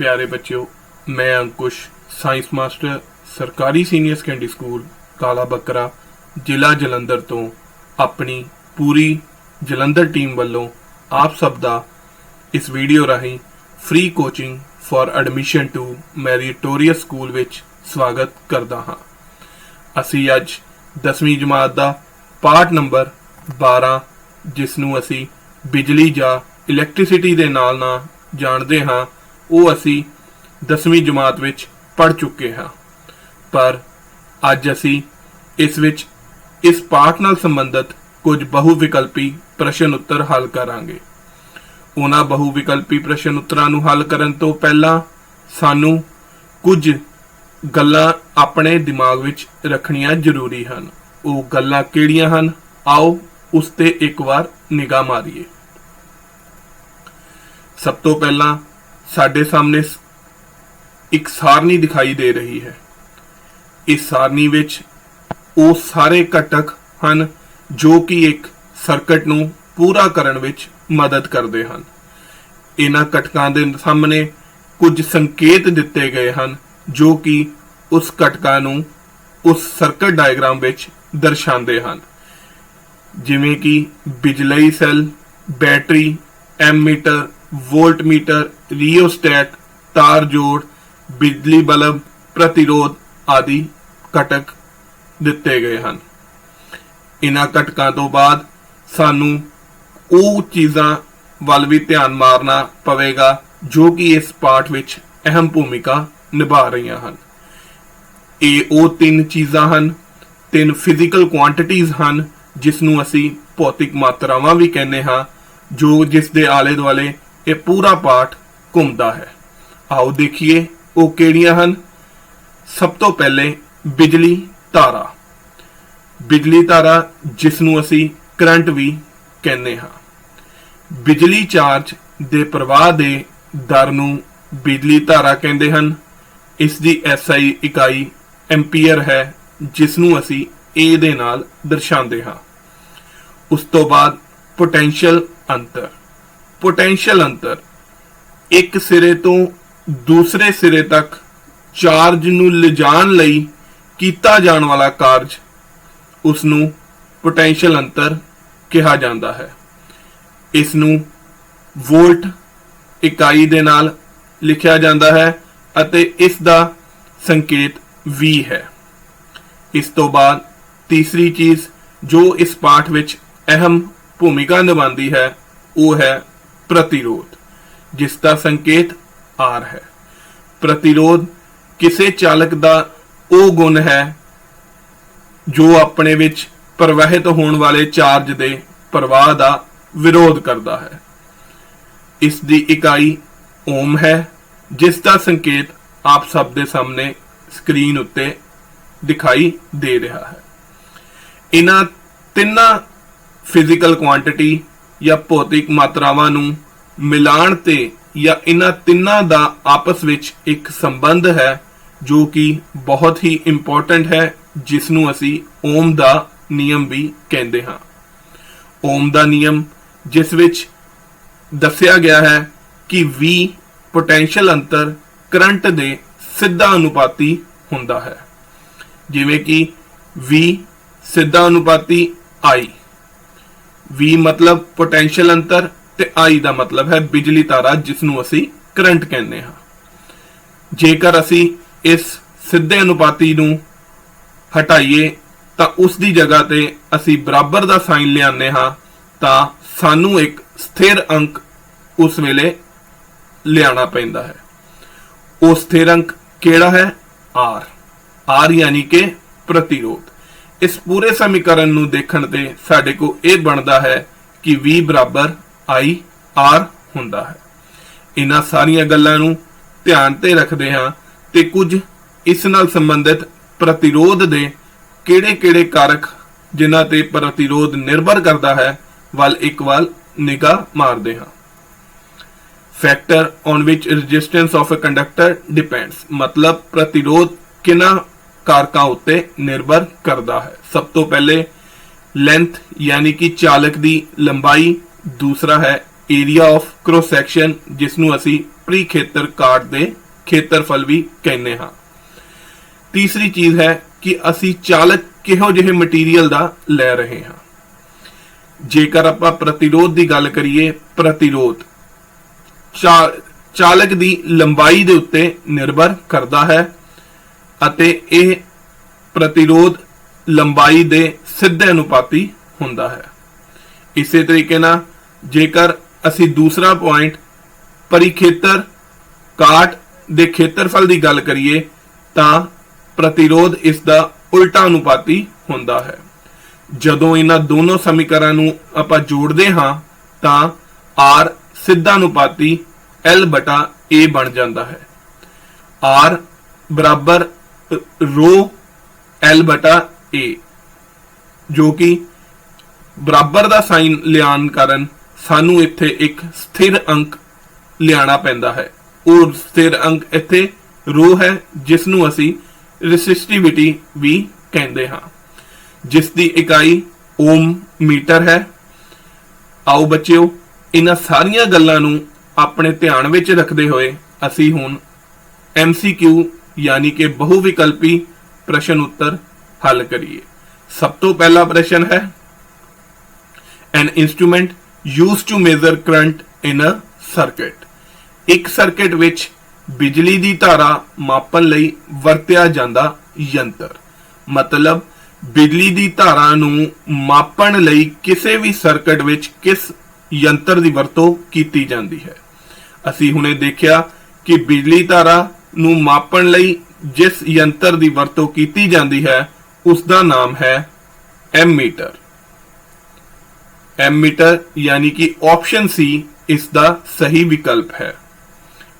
प्यारे बच्चों, मैं अंकुश साइंस मास्टर सरकारी सीनियर सैकेंडरी स्कूल काला बकरा जिला जलंधर तो अपनी पूरी जलंधर टीम वालों आप सब दा इस वीडियो राही free coaching for admission to meritorious school विच स्वागत करदा हाँ। असी अज 10वीं जमात दा पार्ट नंबर 12 जिसनू असी बिजली जा इलैक्ट्रिसिटी दे नाल ना जानते हाँ वो असी 10वीं जमात विच पढ़ चुके हाँ। पर अज असी इस पाठ नाल संबंधित कुछ बहुविकल्पी प्रश्न उत्तर हल करांगे। उन्हां बहुविकल्पी प्रश्न उत्तरां नूं हल करन तो पहला सानू कुछ गल्लां अपने दिमाग विच रखणियां जरूरी हन। वो गल्लां किहड़ियां हन, आओ उस ते एक बार निगाह मारीए। सब तो पहला साडे सामने एक सारनी दिखाई दे रही है। इस सारनी विच वो सारे घटक हन जो कि एक सर्किट नूं पूरा करन विच मदद करते हैं। इन्हां घटकां दे सामने कुछ संकेत दिते गए हैं जो कि उस घटकां नूं उस सर्किट डायग्राम विच दर्शाते हैं, जिवें कि बिजलई cell, battery, ammeter, voltmeter, rheostat, तार जोड़, बिजली बल्ब, प्रतिरोध आदि घटक दिते गए हैं। इन्हां घटकां तो बाद सानू वो चीज़ां वल भी ध्यान मारना पवेगा जो कि इस पाठ विच अहम भूमिका निभा रही हैं। ये वो तीन चीज़ां हन, तीन फिजिकल क्वांटिटीज़ हन जिसनू असी भौतिक मात्रावां भी कहने हाँ, जो जिस दे आले दुआले ये पूरा पाठ घूमता है। आओ देखिए वो किहड़ियां हन। सब तो पहले बिजली धारा। बिजली धारा जिसनू असी करंट भी कहने हाँ। बिजली चार्ज दे प्रवाह दे दर नूं बिजली धारा कहंदे हन। इसदी एसआई इकाई एंपीयर है जिसनू असी ए दे नाल दर्शाते हाँ। उस तो बाद पोटेंशियल अंतर। पोटेंशियल अंतर एक सिरे तो दूसरे सिरे तक चार्ज नूं लिजाण लई कीता जाण वाला कार्ज, उसनूं पोटेंशियल अंतर कहा जाता है। इसनूं वोल्ट इकाई दे नाल लिखिया जाता है अते इसदा संकेत V है। इस तो बाद तीसरी चीज जो इस पाठ विच अहम भूमिका निभाती है वो है प्रतिरोध, जिसका संकेत R है। प्रतिरोध किसी चालक दा वो गुण है जो अपने विच प्रवाहित होने वाले चार्ज दे प्रवाह का विरोध करता है। इसकी इकाई ओम है जिसका संकेत आप सब दे सामने स्क्रीन उत्ते दिखाई दे रहा है। इन्हां तिन्ना फिजिकल क्वांटिटी या भौतिक मात्रावां नूं मिलाण ते या इन्हां तिन्ना दा आपस विच एक संबंध है जो कि बहुत ही इंपॉर्टेंट है, जिसनू असी ओम दा नियम भी कहते हाँ। ओम दा नियम जिस विच दस्या गया है कि V पोटेंशियल अंतर करंट दे सिद्धा अनुपाती हुंदा है, जिवें कि V सिद्धा अनुपाती I। V मतलब पोटेंशियल अंतर ते I दा मतलब है बिजली तारा जिसनू असी करंट कहने हाँ। जेकर असी इस सिद्धे अनुपाती नूं हटाइए तां उसकी जगह ते असी बराबर दा साइन लियाने हाँ, तां सानू एक स्थिर अंक उस वेले लियाना पैंदा है। वो स्थिर अंक केड़ा है? R। R यानी के प्रतिरोध। इस पूरे समीकरण नूं देखण ते साडे को यह बनता है कि V बराबर I R हुंदा है। इन्हां सारियां गल्लां नूं ध्यान ते रखदे हां ते कुछ इस नाल संबंधित प्रतिरोध दे किहड़े-किहड़े कारक जिन्हां ते प्रतिरोध निर्भर करता है वल एक बार निगाह मारदे हां। Factor on which resistance of a conductor depends, मतलब प्रतिरोध किन्हां कारकां उत्ते निर्भर करता है। सब तो पहले लेंथ यानी कि चालक दी लंबाई, दूसरा है एरिया ऑफ क्रॉस सैक्शन जिसनू असी परिखेतर काट दे खेत्रफल भी कहने हाँ। तीसरी चीज है कि असी चालक किहो जिहे मटीरियल दा लै रहे हाँ। जेकर आपां प्रतिरोध की गल करिए, प्रतिरोध चालक की लंबाई दे उत्ते निर्भर करता है अते यह प्रतिरोध लंबाई दे सिद्धे अनुपाती हुंदा है। इसे तरीके नाल जेकर असी दूसरा पॉइंट परिखेतर काट दे खेत्रफल की गल करिए तां प्रतिरोध इसका उल्टा अनुपाती हुंदा है। जदों इन्हां दोनों समीकरणों नूं आपां जोड़दे हां तां R सिद्धा अनुपाती L बटा A बन जाता है। R बराबर रो L बटा A, जो कि बराबर का साइन लियान कारण सानू इत्थे एक स्थिर अंक लियाना पैंदा है। और स्थिर अंक इत्थे रो है, जिसनू असी रेसिस्टिविटी भी कहते हाँ, जिसकी इकाई ओम मीटर है। आओ बच्चों, इन्हां सारियां गल्लां नूं अपने ध्यान विच रखते हुए असी हुण MCQ यानी कि बहुविकल्पी प्रश्न उत्तर हल करिए। सब तो पहला प्रश्न है, an instrument used to measure current in a circuit. एक सर्किट विच बिजली की धारा मापन लई वरतिया जांदा यंत्र। मतलब बिजली की धारा नूं मापन लई किसी भी सर्किट विच किस यंत्र की वरतों की जाती है। असी हुणे देखिया कि बिजली धारा नूं मापन लई जिस यंत्र की वरतों की जाती है उसका नाम है एमीटर। एमीटर यानी कि ऑप्शन सी इसका सही विकल्प है।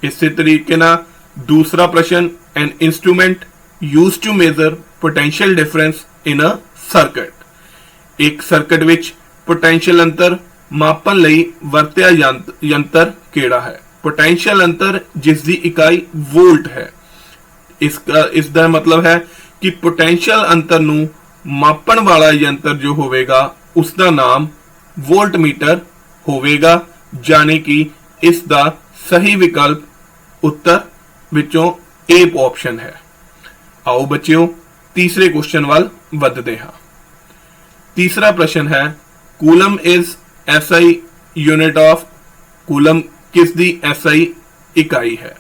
इसी तरीके ना दूसरा प्रश्न, an instrument used to measure potential difference in a circuit. एक सर्किट विच पोटेंशियल अंतर मापन लई वरतिया यंत्र केड़ा है। पोटेंशियल अंतर जिसकी इकाई वोल्ट है। इसका मतलब है कि पोटेंशियल अंतर नूं मापन वाला यंत्र जो होवेगा उसका नाम वोल्ट मीटर होवेगा, यानी कि इसका सही विकल्प उत्तर विचों ए ऑप्शन है। आओ बच्चों, तीसरे क्वेश्चन वाल वधदे हां। तीसरा प्रश्न है, coulomb is SI unit of. Coulomb किसदी SI इकाई है।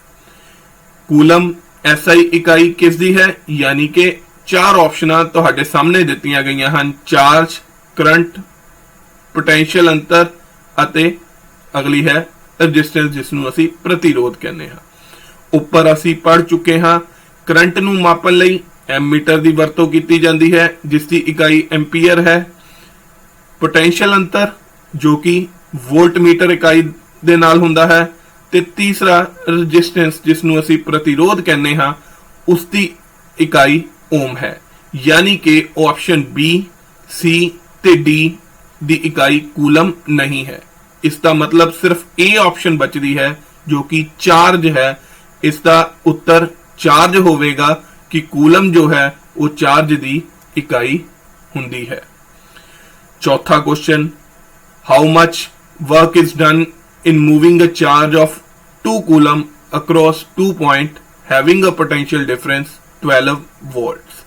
कूलम SI इकाई किसदी है, यानी कि चार ऑप्शन तुहाडे सामने दित्तियां गईयां हन, चार्ज, करंट, पोटेंशियल अंतर अते अगली है रजिस्टेंस, जिसनूं असी प्रतिरोध कहने हां। उपर असी पढ़ चुके हाँ, करंट नूं मापन लई एमीटर की वरतों की जाती है, जिसकी इकाई एंपीयर है। पोटेंशियल अंतर जो कि वोल्ट मीटर इकाई दे नाल हुंदा है। ते तीसरा रजिस्टेंस जिसनूं असी प्रतिरोध कहने हाँ, उसकी इकाई ओम है। यानी कि ऑप्शन बी, सी ते डी दी इकाई कूलम नहीं है। इसका मतलब सिर्फ ए ऑप्शन बचती है जो कि चार्ज है। इसका उत्तर चार्ज होवेगा कि कूलम जो है वो चार्ज की इकाई हुंदी है। चौथा question, how much work is done in moving a charge of 2 coulomb across 2 point having a potential difference 12 volts.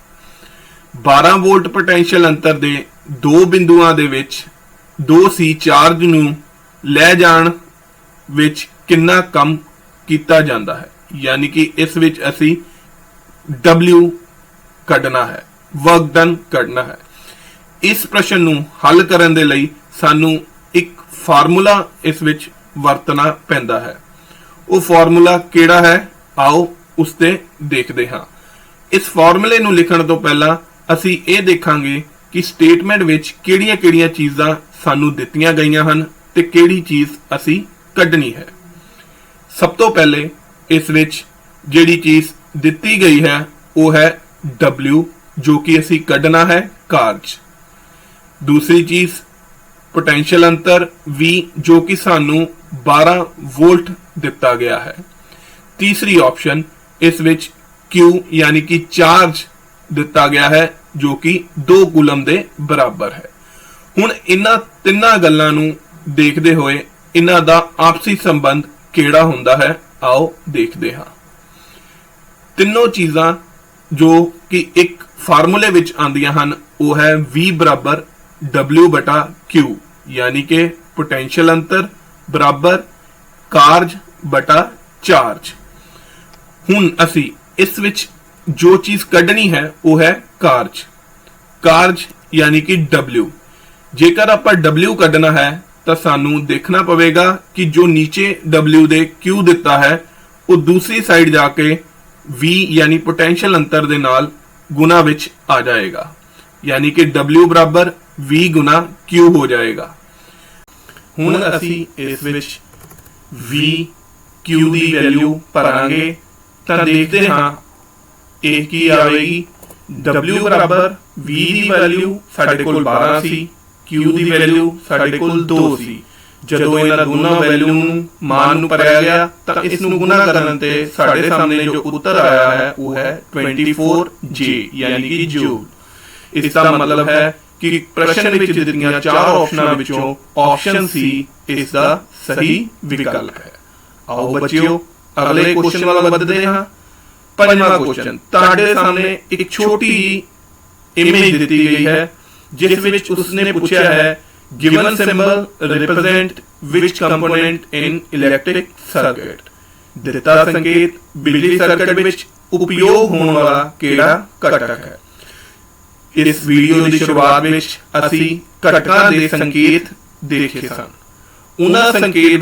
12 volt potential अंतर दे दो बिंदुआं दे विच 2C चार्ज नूं ले जाण विच कितना कम कीता जांदा है। यानी कि इस विच असी W कढ़ना है, वर्क डन कढ़ना है। इस प्रश्न नूं हल करन दे लई सानू एक फार्मूला इस विच वरतना पैंदा है। वो फार्मूला केड़ा है, आओ उसते देखते हाँ। इस फार्मूले नूं लिखण तो पहला असी ये देखांगे कि स्टेटमेंट विच किहड़ियां-किहड़ियां चीज़ां सानू दित्तियां गईयां हन ते किहड़ी चीज़ असी कढ़नी है। सब तो पहले इस विच जिहड़ी चीज़ दित्ती गई है वो है W, जो कि असी कढ़ना है कार्ज। दूसरी चीज पोटेंशियल अंतर V, जो कि सानू 12 वोल्ट दिता गया है। तीसरी ऑप्शन इस विच Q यानी कि चार्ज दिता गया है, जो कि 2 कूलम दे बराबर है। हुण इन्हां तिन्नां गल्लां नूं देखदे होए इन्हां दा आपसी संबंध केड़ा हुंदा है, आओ देखते हाँ। ਤਿੰਨੋਂ ਚੀਜ਼ਾਂ जो कि एक फार्मूले विच आंदियां हन वो है V बराबर W बटा Q, यानी कि पोटेंशियल अंतर बराबर कार्ज बटा चार्ज। हुण असी इस विच जो चीज कढ़नी है वो है कार्ज। कार्ज यानी कि W। जेकर आपां W कढ़ना है तो सानू देखना पवेगा कि जो नीचे W दे Q दिता है वो दूसरी साइड जाके V यानी पोटेंशियल अंतर दे नाल गुना विच आ जाएगा, यानी कि W बराबर V गुना Q हो जाएगा। हुण असी इस विच V Q दी वैल्यू भरांगे तां देखते हां ਇਹ ਕੀ ਆਵੇਗੀ। W बराबर V ਦੀ ਵੈल्यू ਸਾਡੇ ਕੋਲ 12 ਸੀ, Q ਦੀ ਵੈल्यू ਸਾਡੇ ਕੋਲ 2 ਸੀ। ਜਦੋਂ ਇਹਨਾਂ ਦੋਨਾਂ ਵੈਲਿਊ ਨੂੰ ਮਾਨ ਨੂੰ ਭਰਿਆ ਗਿਆ ਤਾਂ ਇਸ ਨੂੰ ਗੁਣਾ ਕਰਨ ਤੇ ਸਾਡੇ ਸਾਹਮਣੇ ਜੋ ਉੱਤਰ ਆਇਆ ਹੈ ਉਹ ਹੈ 24J यानी कि जूल। इसका मतलब है कि प्रश्न ਵਿੱਚ ਦਿੱਤੀਆਂ ਚਾਰ ਆਪਸ਼ਨਾਂ ਵਿੱਚੋਂ ਆਪਸ਼ਨ ਸੀ ਇਸ ਦਾ ਸਹੀ ਵਿਕਲਪ ਹੈ। ਆਓ ਬੱਚਿਓ ਅਗਲੇ ਕੁਐਸਚਨ ਵੱਲ ਵਧਦੇ ਹਾਂ। ਪੰਜਵਾਂ ਕੁਐਸਚਨ ਤੁਹਾਡੇ ਸਾਹਮਣੇ ਇੱਕ ਛੋਟੀ ਜਿਹੀ ਇਮੇਜ ਦਿੱਤੀ ਗਈ ਹੈ ਜਿਸ ਵਿੱਚ ਉਸਨੇ ਪੁੱਛਿਆ ਹੈ given symbol represent which component in electric circuit। ਦਿੱਤਾ ਸੰਕੇਤ ਬਿਜਲੀ ਸਰਕਟ ਵਿੱਚ ਉਪਯੋਗ ਹੋਣ ਵਾਲਾ ਕਿਹੜਾ ਘਟਕ ਹੈ। ਇਸ ਵੀਡੀਓ ਦੀ ਸ਼ੁਰੂਆਤ ਵਿੱਚ ਅਸੀਂ ਘਟਕਾਂ ਦੇ ਸੰਕੇਤ ਦੇਖੇ ਸਨ। ਉਹਨਾਂ ਸੰਕੇਤ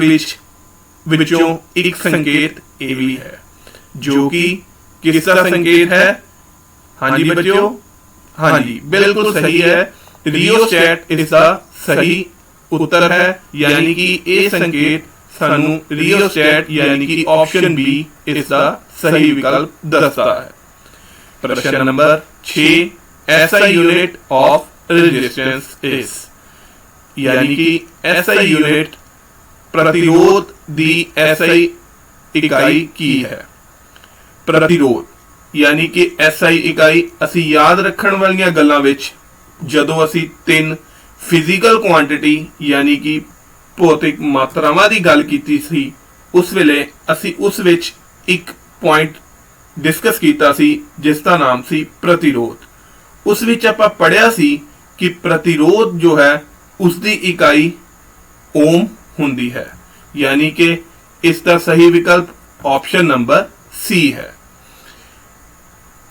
ਵਿੱਚੋਂ ਇੱਕ ਸੰਕੇਤ ਇਹ ਵੀ ਹੈ ਜੋ ਕਿ ਕਿਸ ਦਾ ਸੰਕੇਤ ਹੈ। ਹਾਂਜੀ ਬੱਚਿਓ, ਹਾਂਜੀ ਬਿਲकुल सही है, रियोस्टेट इसका सही उत्तर है, यानी कि ये संकेत सानू रियोस्टेट यानी कि ऑप्शन बी इसका सही विकल्प दसता है। प्रश्न number 6 SI unit of resistance is, यानी कि SI यूनिट प्रतिरोध दी SI इकाई की है। प्रतिरोध यानी कि SI इकाई असी याद रखण वालियां गल्लां विच ਜਦੋਂ ਅਸੀਂ ਤਿੰਨ ਫਿਜ਼ੀਕਲ ਕੁਆਂਟੀਟੀ यानी कि ਭੌਤਿਕ ਮਾਤਰਾਵਾਂ ਦੀ ਗੱਲ ਕੀਤੀ ਸੀ ਉਸ ਵੇਲੇ ਅਸੀਂ ਉਸ ਵਿੱਚ ਇੱਕ ਪੁਆਇੰਟ ਡਿਸਕਸ ਕੀਤਾ ਸੀ ਜਿਸ ਦਾ ਨਾਮ ਸੀ ਪ੍ਰਤੀਰੋਧ। ਉਸ ਵਿੱਚ ਆਪਾਂ ਪੜਿਆ ਸੀ ਕਿ ਪ੍ਰਤੀਰੋਧ ਜੋ ਹੈ ਉਸ ਦੀ ਇਕਾਈ ਓਮ ਹੁੰਦੀ ਹੈ, यानी कि ਇਸ ਦਾ ਸਹੀ ਵਿਕਲਪ ਆਪਸ਼ਨ ਨੰਬਰ C ਹੈ।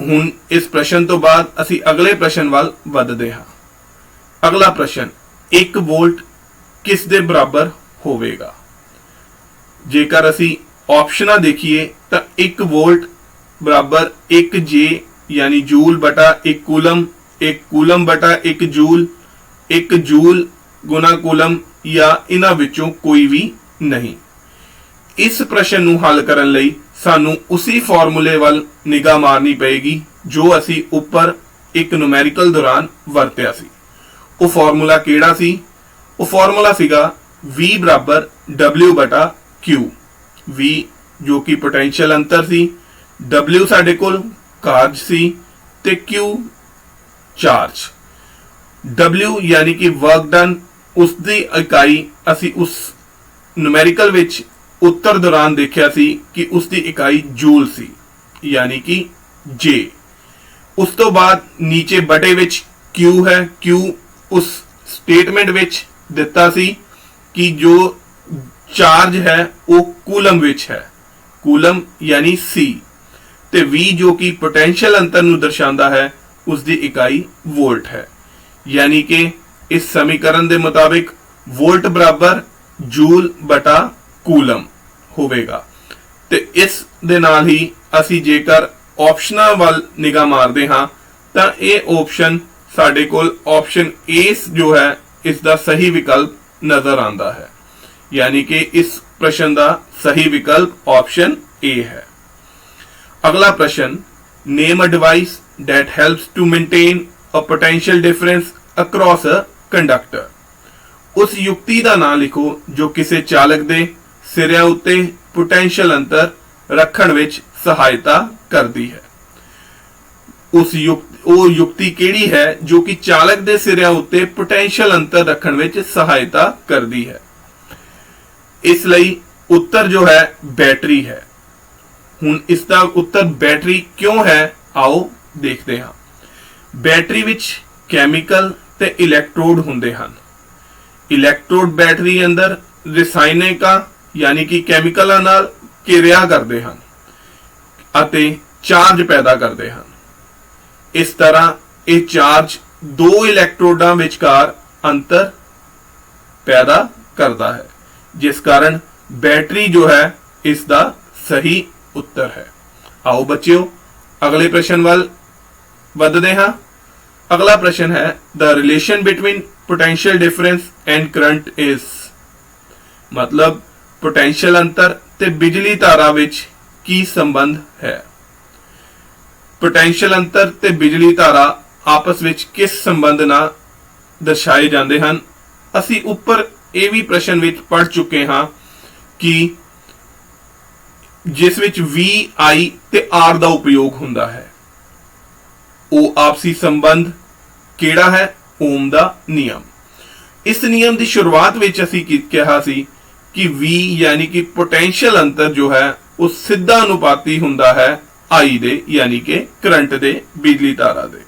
ਹੁਣ ਇਸ ਪ੍ਰਸ਼ਨ ਤੋਂ ਬਾਅਦ ਅਸੀਂ ਅਗਲੇ ਪ੍ਰਸ਼ਨ ਵੱਲ ਵਧਦੇ ਹਾਂ। ਅਗਲਾ ਪ੍ਰਸ਼ਨ 1 ਵੋਲਟ ਕਿਸ ਦੇ ਬਰਾਬਰ ਹੋਵੇਗਾ। ਜੇਕਰ ਅਸੀਂ ਆਪਸ਼ਨਾਂ ਦੇਖੀਏ ਤਾਂ 1 ਵੋਲਟ ਬਰਾਬਰ 1J यानी जूल बटा 1 कूलम, 1 कूलम बटा 1 जूल, 1 जूल गुना कूलम या इन्हां विचों कोई भी नहीं। इस प्रश्न ਨੂੰ हल ਕਰਨ ਲਈ ਸਾਨੂੰ उसी फार्मूले ਵੱਲ ਨਿਗਾਹ ਮਾਰਨੀ ਪਏਗੀ ਜੋ ਅਸੀਂ ਉੱਪਰ ਇੱਕ ਨੂਮੈਰੀਕਲ ਦੌਰਾਨ ਵਰਤਿਆ ਸੀ। ਉਹ ਫਾਰਮੂਲਾ ਕਿਹੜਾ ਸੀ? ਉਹ ਫਾਰਮੂਲਾ ਸੀਗਾ V ਬਰਾਬਰ W ਬਟਾ Q। V ਜੋ ਕਿ ਪੋਟੈਂਸ਼ੀਅਲ ਅੰਤਰ ਸੀ, W ਸਾਡੇ ਕੋਲ ਕਾਰਜ ਸੀ ਤੇ Q ਚਾਰਜ। W यानी कि वर्क डन ਉਸ ਦੀ ਇਕਾਈ ਅਸੀਂ ਉਸ ਨੂਮੈਰੀਕਲ ਵਿੱਚ उत्तर दौरान देखा सी कि उसकी इकाई जूल सी यानी कि J। उस तो बाद नीचे बटे विच Q है, Q उस स्टेटमेंट विच दिता सी कि जो चार्ज है वो कूलम विच है, कूलम यानी C, ते V जो कि पोटेंशियल अंतर नूं दर्शांदा है उसकी इकाई वोल्ट है, यानी कि इस समीकरण के मुताबिक वोल्ट बराबर जूल बटा कूलम होवेगा। ते इस दे नाल ही असी जेकर ऑप्शनां वल निगाह मारदे हां तां ये ऑप्शन साडे कोल ऑप्शन ए जो है इसका सही विकल्प नजर आंदा है, यानी कि इस प्रश्न का सही विकल्प ऑप्शन ए है। अगला प्रश्न, name a device that helps to maintain a potential difference across a conductor. उस युक्ति का नाम लिखो जो किसी चालक दे सिरिਆਂ ਉੱਤੇ पोटेंशियल अंतर ਰੱਖਣ ਵਿੱਚ सहायता करती है। उस युक्ति ਕਿਹੜੀ है जो कि चालक ਦੇ ਸਿਰਿਆਂ ਉੱਤੇ पोटेंशियल अंतर ਰੱਖਣ ਵਿੱਚ सहायता करती है। ਇਸ ਲਈ उत्तर जो है बैटरी है। ਹੁਣ ਇਸ ਦਾ ਉੱਤਰ ਬੈਟਰੀ ਕਿਉਂ ਹੈ, ਆਓ ਦੇਖਦੇ ਹਾਂ। ਬੈਟਰੀ ਵਿੱਚ ਕੈਮੀਕਲ ਤੇ ਇਲੈਕਟ੍ਰੋਡ ਹੁੰਦੇ ਹਨ। ਇਲੈਕਟ੍ਰੋਡ ਬੈਟਰੀ ਅੰਦਰ ਰਸਾਇਣਿਕਾਂ यानी कि ਕੈਮੀਕਲਾਂ ਨਾਲ ਕਿਰਿਆ ਕਰਦੇ ਹਨ ਅਤੇ ਚਾਰਜ ਪੈਦਾ ਕਰਦੇ ਹਨ। ਇਸ ਤਰ੍ਹਾਂ ਇਹ ਚਾਰਜ ਦੋ ਇਲੈਕਟ੍ਰੋਡਾਂ ਵਿਚਕਾਰ ਅੰਤਰ पैदा करता है, जिस कारण बैटरी जो है इसका सही उत्तर है। आओ बच्चों अगले प्रश्न वाल बढ़ते हैं। अगला प्रश्न है the relation between potential difference and current is, मतलब पोटेंशियल अंतर ते बिजली धारा विच की संबंध है। पोटेंशियल अंतर ते बिजली धारा आपस विच किस संबंध नाल दर्शाए जाते हैं। ਅਸੀਂ ਉੱਪਰ ਇਹ ਵੀ ਪ੍ਰਸ਼ਨ ਵਿੱਚ ਪੜ ਚੁੱਕੇ ਹਾਂ ਕਿ ਜਿਸ ਵਿੱਚ V I ਤੇ R ਦਾ ਉਪਯੋਗ ਹੁੰਦਾ ਹੈ। ਉਹ ਆਪਸੀ ਸੰਬੰਧ ਕਿਹੜਾ ਹੈ? ਓਮ ਦਾ ਨਿਯਮ। ਇਸ ਨਿਯਮ ਦੀ ਸ਼ੁਰੂਆਤ ਵਿੱਚ ਅਸੀਂ ਕਿਹਾ ਸੀ ਕਿ V यानी कि पोटेंशियल अंतर जो है ਉਹ ਸਿੱਧਾ ਅਨੁਪਾਤੀ ਹੁੰਦਾ ਹੈ I ਦੇ यानी कि करंट ਦੇ ਬਿਜਲੀ ਧਾਰਾ ਦੇ।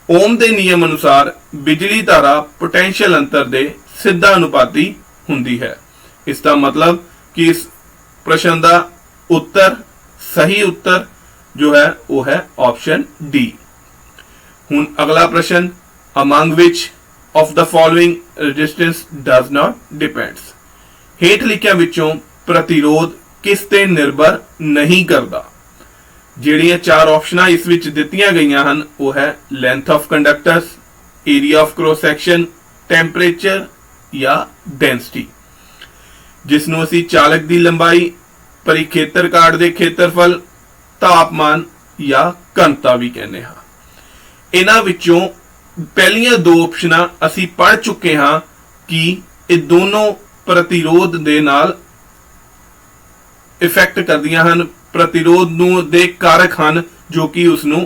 ओम के नियम अनुसार बिजली धारा पोटेंशियल अंतर दे सीधा अनुपाती हुंदी है। इसका मतलब कि इस प्रश्न का उत्तर सही उत्तर जो है वो है ऑप्शन डी। हुन अगला प्रश्न among which of the following resistance does not depends, हेठ लिखिया विचों प्रतिरोध किस ते निर्भर नहीं करता। ਜਿਹੜੀਆਂ ਚਾਰ ਆਪਸ਼ਨਾਂ ਇਸ ਵਿੱਚ ਦਿੱਤੀਆਂ ਗਈਆਂ ਹਨ ਉਹ ਹੈ length of conductors, area of cross section, temperature ਜਾਂ ਡੈਂਸਿਟੀ, ਜਿਸ ਨੂੰ ਅਸੀਂ ਚਾਲਕ ਦੀ ਲੰਬਾਈ, ਪਰਿਖੇਤਰ ਕਾਟ ਦੇ ਖੇਤਰਫਲ, ਤਾਪਮਾਨ ਜਾਂ ਘਣਤਾ ਵੀ ਕਹਿੰਦੇ ਹਾਂ। ਇਹਨਾਂ ਵਿੱਚੋਂ ਪਹਿਲੀਆਂ ਦੋ ਆਪਸ਼ਨਾਂ ਅਸੀਂ ਪੜ ਚੁੱਕੇ ਹਾਂ ਕਿ ਇਹ ਦੋਨੋਂ ਪ੍ਰਤੀਰੋਧ ਦੇ ਨਾਲ ਇਫੈਕਟ ਕਰਦੀਆਂ ਹਨ, प्रतिरोध दे कारक हैं जो कि उसनों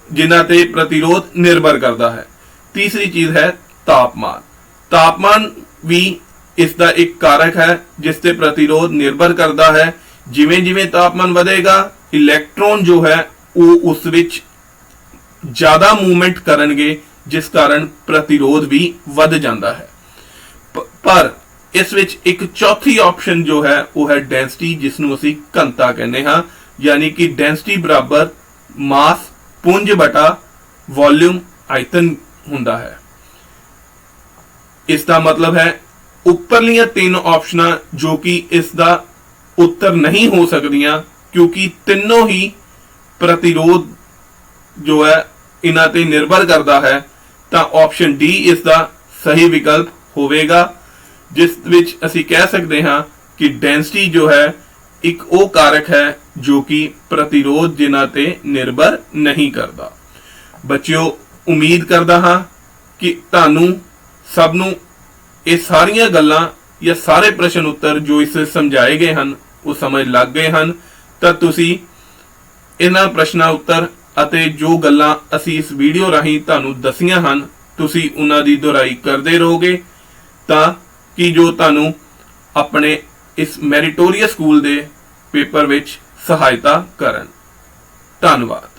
जिन्हां ते प्रतिरोध निर्भर करता है। तीसरी चीज है तापमान। तापमान भी इसका एक कारक है जिस ते प्रतिरोध निर्भर करता है। जिवें जिवें तापमान बढ़ेगा इलैक्ट्रॉन जो है वो उस विच ज्यादा मूवमेंट करनगे, जिस कारण प्रतिरोध भी बढ़ जाता है। पर इस विच एक चौथी ऑप्शन जो है वो है डेंसिटी, जिसनों असी घनता कहने हाँ, यानी कि डेंसिटी बराबर मास पुंज बटा वॉल्यूम आयतन हुंदा है। इसका मतलब है उपरलियां तीन ऑप्शनां जो कि इसका उत्तर नहीं हो सकदियां, क्योंकि तीनों ही प्रतिरोध जो है इन्हां ते निर्भर करता है, तां ऑप्शन डी इसका सही विकल्प होवेगा, जिस विच असी कह सकते हैं कि डेंसिटी जो है एक वो कारक है जो कि प्रतिरोध जिन्हां ते निर्भर नहीं करता। बच्चों उम्मीद करता हाँ कि तुहानूं सब नूं ये सारियां गल्लां या सारे प्रश्न उत्तर जो इस समझाए गए हैं वो समझ लग गए हैं। तां तुसीं इन्हां प्रश्नां उत्तर अते जो गल्लां असी इस वीडियो राहीं तुहानूं दसियां हैं तुसीं उन्हां दी दोहराई करदे रहोगे, तां कि जो तुहानूं अपने इस meritorious school they paper which सहायता करन। धन्नवाद।